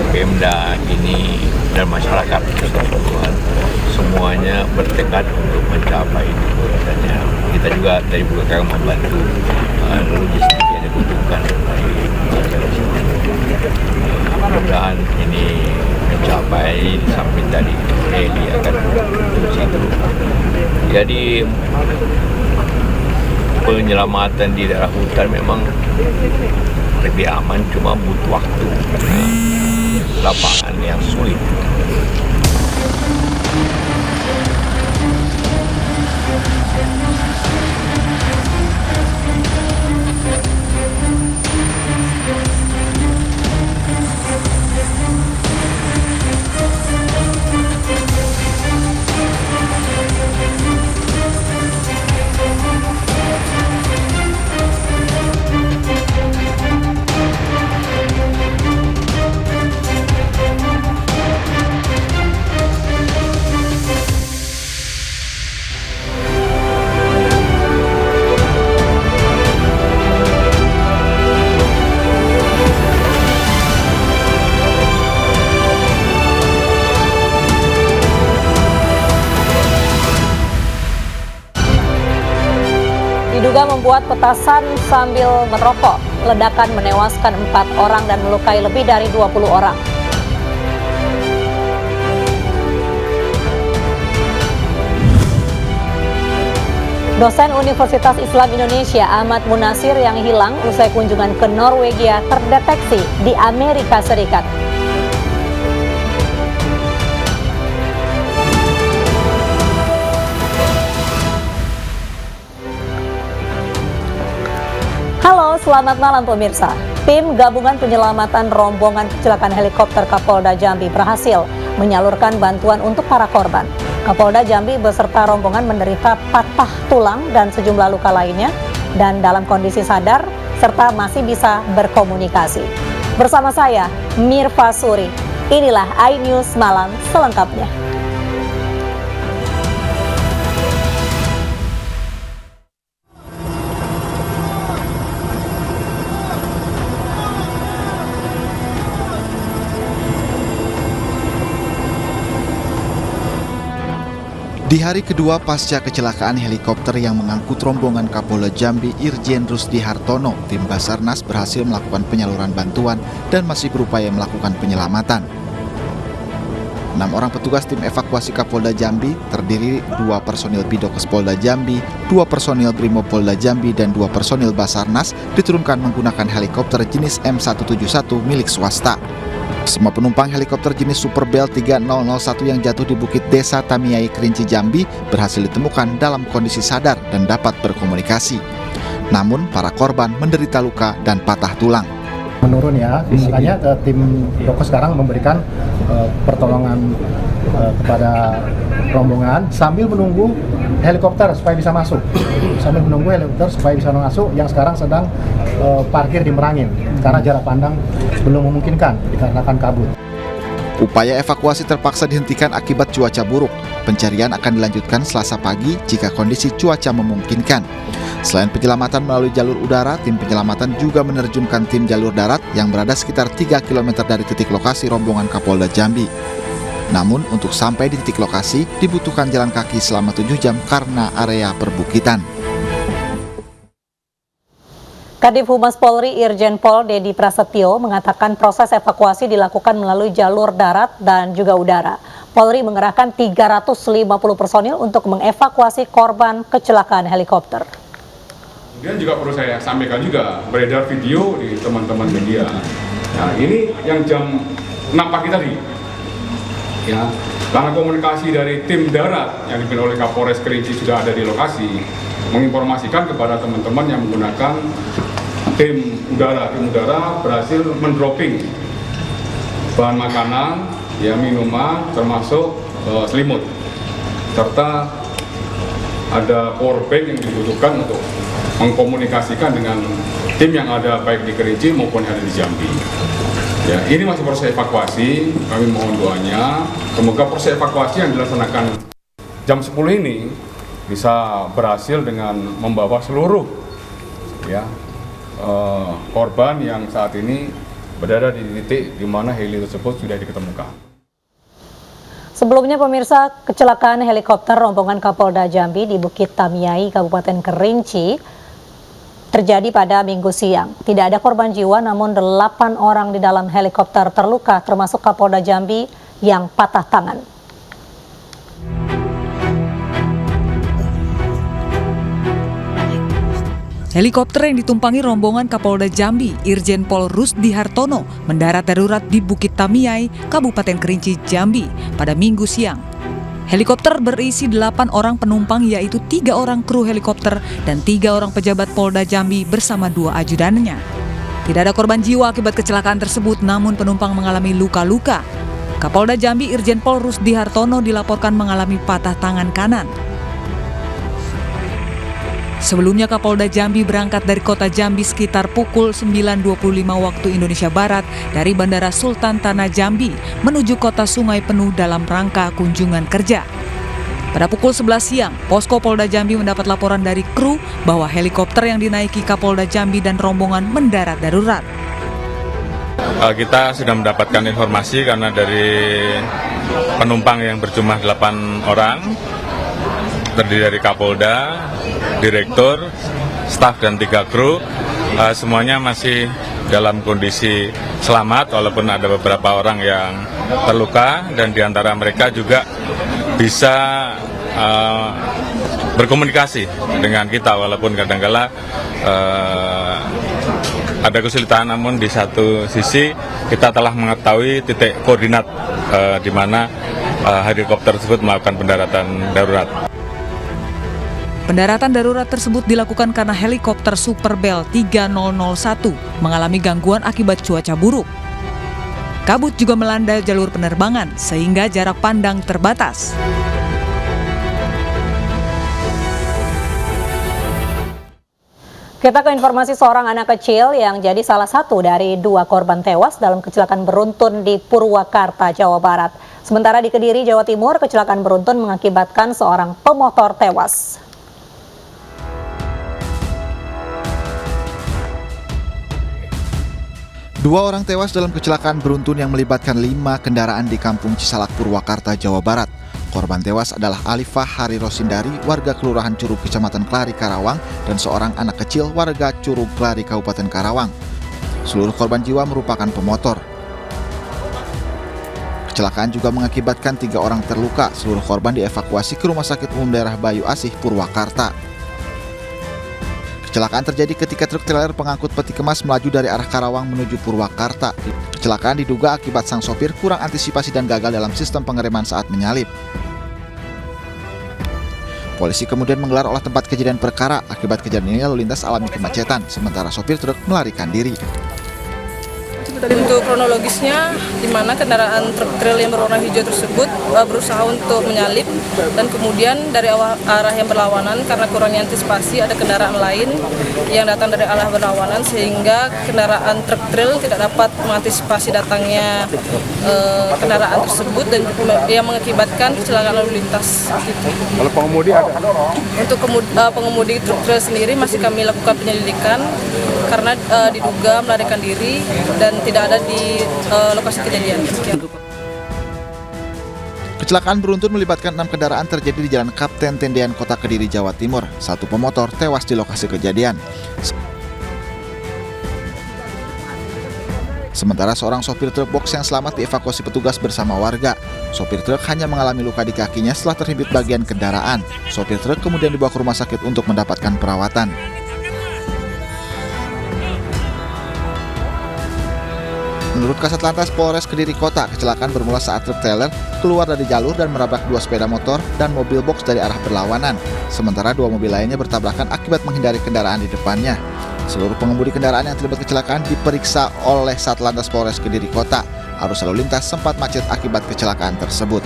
Pemda ini dan masyarakat keseluruhan semuanya bertekad untuk mencapai itu, dan kita juga dari BKK membantu logistik yang dibutuhkan dari mudah-mudahan ini mencapai. Di samping tadi heli akan untuk situ, jadi penyelamatan di daerah hutan memang lebih aman, cuma butuh waktu karena lapangan yang sulit. Diduga membuat petasan sambil merokok, ledakan menewaskan 4 orang dan melukai lebih dari 20 orang. Dosen Universitas Islam Indonesia Ahmad Munasir yang hilang usai kunjungan ke Norwegia terdeteksi di Amerika Serikat. Halo, selamat malam pemirsa. Tim Gabungan Penyelamatan Rombongan Kecelakaan Helikopter Kapolda Jambi berhasil menyalurkan bantuan untuk para korban. Kapolda Jambi beserta rombongan menderita patah tulang dan sejumlah luka lainnya dan dalam kondisi sadar serta masih bisa berkomunikasi. Bersama saya, Mirva Suri. Inilah iNews Malam selengkapnya. Di hari kedua pasca kecelakaan helikopter yang mengangkut rombongan Kapolda Jambi Irjen Rusdi Hartono, tim Basarnas berhasil melakukan penyaluran bantuan dan masih berupaya melakukan penyelamatan. 6 orang petugas tim evakuasi Kapolda Jambi terdiri 2 personil Bidokes Polda Jambi, 2 personil Brimob Polda Jambi, dan 2 personil Basarnas diturunkan menggunakan helikopter jenis M171 milik swasta. Semua penumpang helikopter jenis Super Bell 3001 yang jatuh di Bukit Desa Tamiai, Kerinci, Jambi berhasil ditemukan dalam kondisi sadar dan dapat berkomunikasi. Namun, para korban menderita luka dan patah tulang. Menurun ya, makanya tim Dokes sekarang memberikan pertolongan kepada rombongan sambil menunggu helikopter supaya bisa masuk. Yang sekarang sedang parkir di Merangin karena jarak pandang belum memungkinkan dikarenakan kabut. Upaya evakuasi terpaksa dihentikan akibat cuaca buruk. Pencarian akan dilanjutkan Selasa pagi jika kondisi cuaca memungkinkan. Selain penyelamatan melalui jalur udara, tim penyelamatan juga menerjunkan tim jalur darat yang berada sekitar 3 km dari titik lokasi rombongan Kapolda Jambi. Namun untuk sampai di titik lokasi dibutuhkan jalan kaki selama 7 jam karena area perbukitan. Kadif Humas Polri Irjen Pol Dedi Prasetyo mengatakan proses evakuasi dilakukan melalui jalur darat dan juga udara. Polri mengerahkan 350 personil untuk mengevakuasi korban kecelakaan helikopter. Kemudian juga perlu saya sampaikan juga, beredar video di teman-teman media. Nah, ini yang jam 6 pagi tadi. Ya, karena komunikasi dari tim darat yang dipimpin oleh Kapolres Kerinci sudah ada di lokasi, menginformasikan kepada teman-teman yang menggunakan tim udara berhasil mendropping bahan makanan, ya minuman, termasuk selimut, serta ada power bank yang dibutuhkan untuk mengkomunikasikan dengan tim yang ada baik di Kerinci maupun yang ada di Jambi. Ya, ini masih proses evakuasi, kami mohon doanya, semoga proses evakuasi yang dilaksanakan jam 10 ini bisa berhasil dengan membawa seluruh ya korban yang saat ini berada di titik di mana heli tersebut sudah diketemukan. Sebelumnya pemirsa, kecelakaan helikopter rombongan Kapolda Jambi di Bukit Tamiai, Kabupaten Kerinci terjadi pada Minggu siang. Tidak ada korban jiwa, namun 8 orang di dalam helikopter terluka, termasuk Kapolda Jambi yang patah tangan. Helikopter yang ditumpangi rombongan Kapolda Jambi, Irjen Pol Rusdi Hartono, mendarat darurat di Bukit Tamiai, Kabupaten Kerinci, Jambi pada Minggu siang. Helikopter berisi 8 orang penumpang, yaitu 3 orang kru helikopter dan 3 orang pejabat Polda Jambi bersama 2 ajudannya. Tidak ada korban jiwa akibat kecelakaan tersebut, namun penumpang mengalami luka-luka. Kapolda Jambi, Irjen Pol Rusdi Hartono dilaporkan mengalami patah tangan kanan. Sebelumnya Kapolda Jambi berangkat dari kota Jambi sekitar pukul 9.25 waktu Indonesia Barat dari Bandara Sultan Tanah Jambi menuju kota Sungai Penuh dalam rangka kunjungan kerja. Pada pukul 11 siang, Posko Polda Jambi mendapat laporan dari kru bahwa helikopter yang dinaiki Kapolda Jambi dan rombongan mendarat darurat. Kita sudah mendapatkan informasi karena dari penumpang yang berjumlah 8 orang, terdiri dari Kapolda, Direktur, staf dan 3 kru, semuanya masih dalam kondisi selamat walaupun ada beberapa orang yang terluka dan diantara mereka juga bisa berkomunikasi dengan kita walaupun kadang-kala ada kesulitan, namun di satu sisi kita telah mengetahui titik koordinat di mana helikopter tersebut melakukan pendaratan darurat. Pendaratan darurat tersebut dilakukan karena helikopter Super Bell 3001 mengalami gangguan akibat cuaca buruk. Kabut juga melanda jalur penerbangan sehingga jarak pandang terbatas. Kita ke informasi seorang anak kecil yang jadi salah satu dari 2 korban tewas dalam kecelakaan beruntun di Purwakarta, Jawa Barat. Sementara di Kediri, Jawa Timur, kecelakaan beruntun mengakibatkan seorang pemotor tewas. Dua orang tewas dalam kecelakaan beruntun yang melibatkan 5 kendaraan di Kampung Cisalak, Purwakarta, Jawa Barat. Korban tewas adalah Alifah Hari Rosindari, warga Kelurahan Curug, Kecamatan Klari, Karawang, dan seorang anak kecil warga Curug Klari, Kabupaten Karawang. Seluruh korban jiwa merupakan pemotor. Kecelakaan juga mengakibatkan 3 orang terluka. Seluruh korban dievakuasi ke Rumah Sakit Umum Daerah Bayu Asih, Purwakarta. Kecelakaan terjadi ketika truk trailer pengangkut peti kemas melaju dari arah Karawang menuju Purwakarta. Kecelakaan diduga akibat sang sopir kurang antisipasi dan gagal dalam sistem pengereman saat menyalip. Polisi kemudian menggelar olah tempat kejadian perkara. Akibat kejadian ini lalu lintas alami kemacetan, sementara sopir truk melarikan diri. Untuk kronologisnya, di mana kendaraan truk trail yang berwarna hijau tersebut berusaha untuk menyalip dan kemudian dari arah yang berlawanan karena kurangnya antisipasi ada kendaraan lain yang datang dari arah berlawanan sehingga kendaraan truk trail tidak dapat mengantisipasi datangnya kendaraan tersebut dan yang mengakibatkan kecelakaan lalu lintas. Kalau pengemudi ada? Untuk pengemudi truk trail sendiri masih kami lakukan penyelidikan karena diduga melarikan diri dan tidak ada di lokasi kejadian. Kecelakaan beruntun melibatkan 6 kendaraan terjadi di Jalan Kapten Tendean, Kota Kediri, Jawa Timur. 1 pemotor tewas di lokasi kejadian. Sementara seorang sopir truk box yang selamat dievakuasi petugas bersama warga. Sopir truk hanya mengalami luka di kakinya setelah terhimpit bagian kendaraan. Sopir truk kemudian dibawa ke rumah sakit untuk mendapatkan perawatan. Menurut Kasat Lantas Polres Kediri Kota, kecelakaan bermula saat truk trailer keluar dari jalur dan menabrak 2 sepeda motor dan mobil box dari arah berlawanan. Sementara 2 mobil lainnya bertabrakan akibat menghindari kendaraan di depannya. Seluruh pengemudi kendaraan yang terlibat kecelakaan diperiksa oleh Satlantas Polres Kediri Kota. Arus lalu lintas sempat macet akibat kecelakaan tersebut.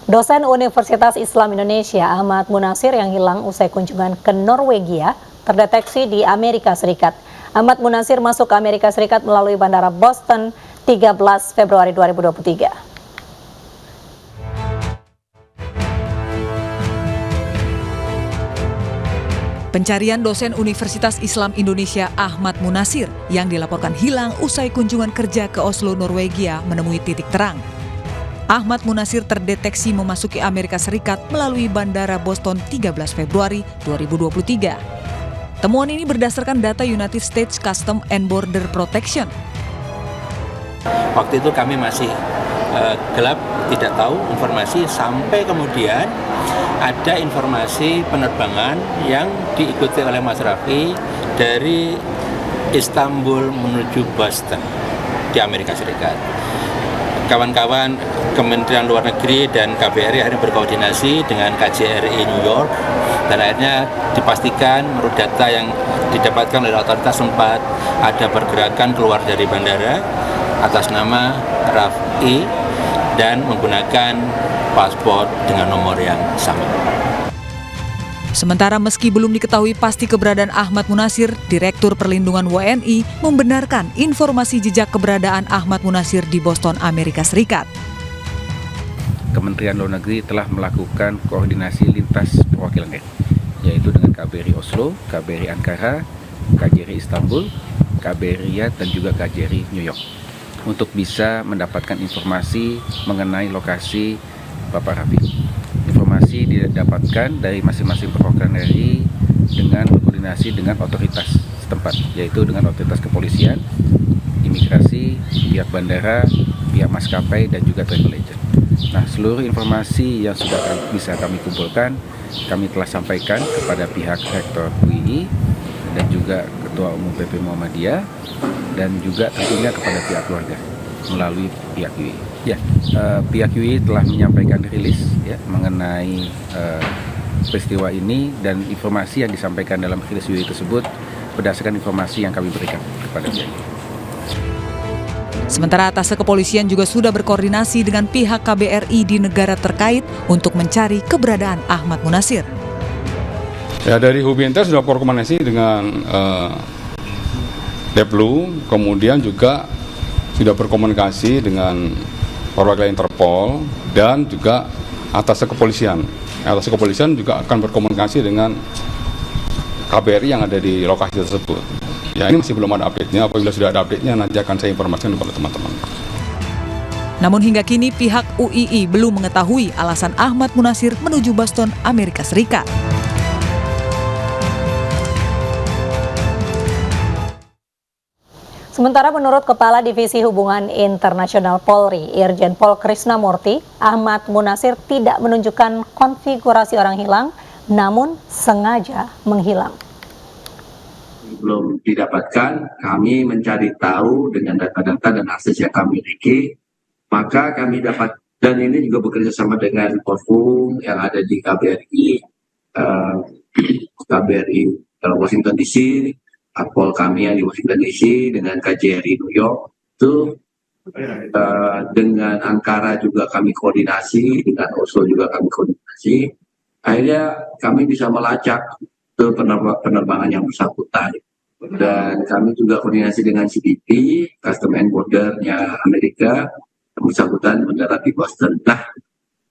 Dosen Universitas Islam Indonesia Ahmad Munasir yang hilang usai kunjungan ke Norwegia terdeteksi di Amerika Serikat. Ahmad Munasir masuk ke Amerika Serikat melalui Bandara Boston 13 Februari 2023. Pencarian dosen Universitas Islam Indonesia Ahmad Munasir yang dilaporkan hilang usai kunjungan kerja ke Oslo, Norwegia menemui titik terang. Ahmad Munasir terdeteksi memasuki Amerika Serikat melalui Bandara Boston 13 Februari 2023. Temuan ini berdasarkan data United States Customs and Border Protection. Waktu itu kami masih gelap, tidak tahu informasi, sampai kemudian ada informasi penerbangan yang diikuti oleh Mas Raffi dari Istanbul menuju Boston di Amerika Serikat. Kawan-kawan Kementerian Luar Negeri dan KBRI akhirnya berkoordinasi dengan KJRI New York, dan akhirnya dipastikan menurut data yang didapatkan oleh otoritas sempat ada pergerakan keluar dari bandara atas nama Raffi dan menggunakan paspor dengan nomor yang sama. Sementara meski belum diketahui pasti keberadaan Ahmad Munasir, Direktur Perlindungan WNI membenarkan informasi jejak keberadaan Ahmad Munasir di Boston, Amerika Serikat. Kementerian Luar Negeri telah melakukan koordinasi lintas perwakilan, yaitu dengan KBRI Oslo, KBRI Ankara, KJRI Istanbul, KBRI Riyadh, dan juga KJRI New York, untuk bisa mendapatkan informasi mengenai lokasi Bapak Raffi. Informasi didapatkan dari masing-masing perwakilan RI dengan berkoordinasi dengan otoritas setempat, yaitu dengan otoritas kepolisian, imigrasi, pihak bandara, pihak maskapai, dan juga travel agent. Nah, seluruh informasi yang sudah bisa kami kumpulkan, kami telah sampaikan kepada pihak Rektor UI dan juga Ketua Umum PP Muhammadiyah, dan juga tentunya kepada pihak keluarga melalui pihak UI. Pihak UI telah menyampaikan rilis mengenai peristiwa ini, dan informasi yang disampaikan dalam rilis UI tersebut berdasarkan informasi yang kami berikan kepada pihak UI. Sementara atas kepolisian juga sudah berkoordinasi dengan pihak KBRI di negara terkait untuk mencari keberadaan Ahmad Munasir. Ya, dari Hubinter sudah berkoordinasi dengan Deplu, kemudian juga sudah berkomunikasi dengan perwakilan Interpol dan juga atas kepolisian. Atas kepolisian juga akan berkomunikasi dengan KBRI yang ada di lokasi tersebut. Ya, ini masih belum ada update-nya. Apabila sudah ada update-nya, nanti akan saya informasikan kepada teman-teman. Namun hingga kini pihak UII belum mengetahui alasan Ahmad Munasir menuju Boston, Amerika Serikat. Sementara menurut Kepala Divisi Hubungan Internasional Polri, Irjen Pol Krisnamurti, Ahmad Munasir tidak menunjukkan konfigurasi orang hilang, namun sengaja menghilang. Belum didapatkan, kami mencari tahu dengan data-data dan akses yang kami miliki, maka kami dapat, dan ini juga bekerja sama dengan Polhum yang ada di KBRI, KBRI Washington DC, Akpol kami yang di Washington DC dengan KJRI New York, itu dengan Ankara juga kami koordinasi, dengan Oslo juga kami koordinasi. Akhirnya kami bisa melacak ke penerbangan yang bersangkutan, dan kami juga koordinasi dengan CBP, Customs and Border-nya Amerika, yang bersangkutan mendarat di Boston. Nah,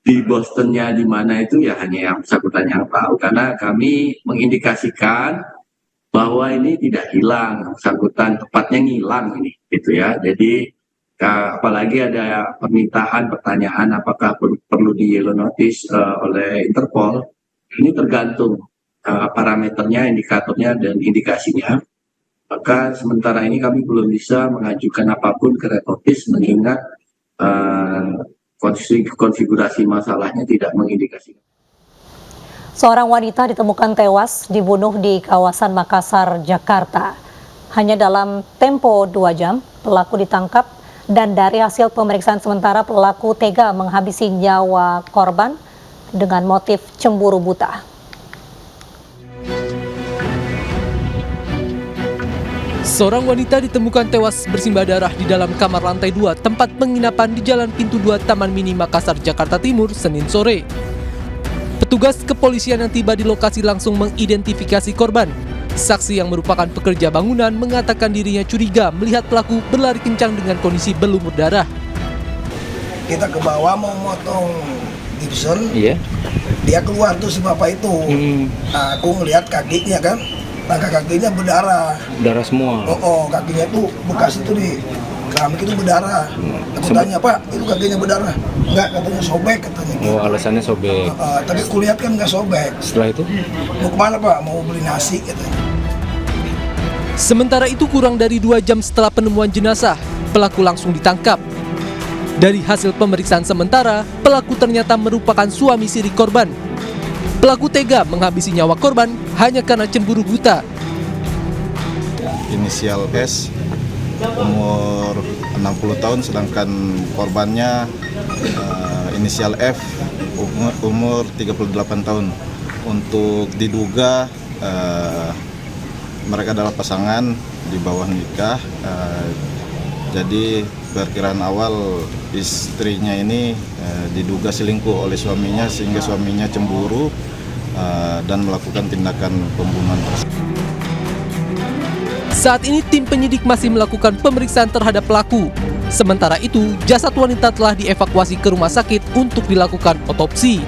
di Bostonnya di mana itu ya hanya yang bersangkutan yang tahu, karena kami mengindikasikan bahwa ini tidak hilang, bersangkutan tepatnya ngilang ini, gitu ya. Jadi apalagi ada pertanyaan apakah perlu di yellow notice oleh Interpol, ini tergantung parameternya, indikatornya, dan indikasinya. Maka sementara ini kami belum bisa mengajukan apapun ke red notice, mengingat konfigurasi masalahnya tidak mengindikasikan. Seorang wanita ditemukan tewas dibunuh di kawasan Makassar, Jakarta. Hanya dalam tempo 2 jam, pelaku ditangkap, dan dari hasil pemeriksaan sementara pelaku tega menghabisi nyawa korban dengan motif cemburu buta. Seorang wanita ditemukan tewas bersimbah darah di dalam kamar lantai 2 tempat penginapan di Jalan Pintu 2 Taman Mini Makassar, Jakarta Timur, Senin sore. Petugas kepolisian yang tiba di lokasi langsung mengidentifikasi korban. Saksi yang merupakan pekerja bangunan mengatakan dirinya curiga melihat pelaku berlari kencang dengan kondisi berlumur darah. Kita ke bawah mau motong Gibson. Iya. Dia keluar tuh si bapak itu. Nah, aku ngelihat kakinya kan, langkah kakinya berdarah. Darah semua. Oh, kakinya tuh bekas itu di keramik itu berdarah. Aku tanya, Pak, itu kakinya berdarah? Enggak, katanya sobek katanya. Oh, alasannya sobek. Tapi aku lihat kan nggak sobek. Setelah itu? Mau kemana Pak? Mau beli nasi katanya. Sementara itu kurang dari 2 jam setelah penemuan jenazah, pelaku langsung ditangkap. Dari hasil pemeriksaan sementara, pelaku ternyata merupakan suami siri korban. Pelaku tega menghabisi nyawa korban hanya karena cemburu buta. Inisial S, umur 60 tahun, sedangkan korbannya inisial F, umur 38 tahun. Untuk diduga mereka adalah pasangan di bawah nikah. Jadi perkiraan awal istrinya ini diduga selingkuh oleh suaminya sehingga suaminya cemburu dan melakukan tindakan pembunuhan tersebut. Saat ini tim penyidik masih melakukan pemeriksaan terhadap pelaku. Sementara itu, jasad wanita telah dievakuasi ke rumah sakit untuk dilakukan otopsi.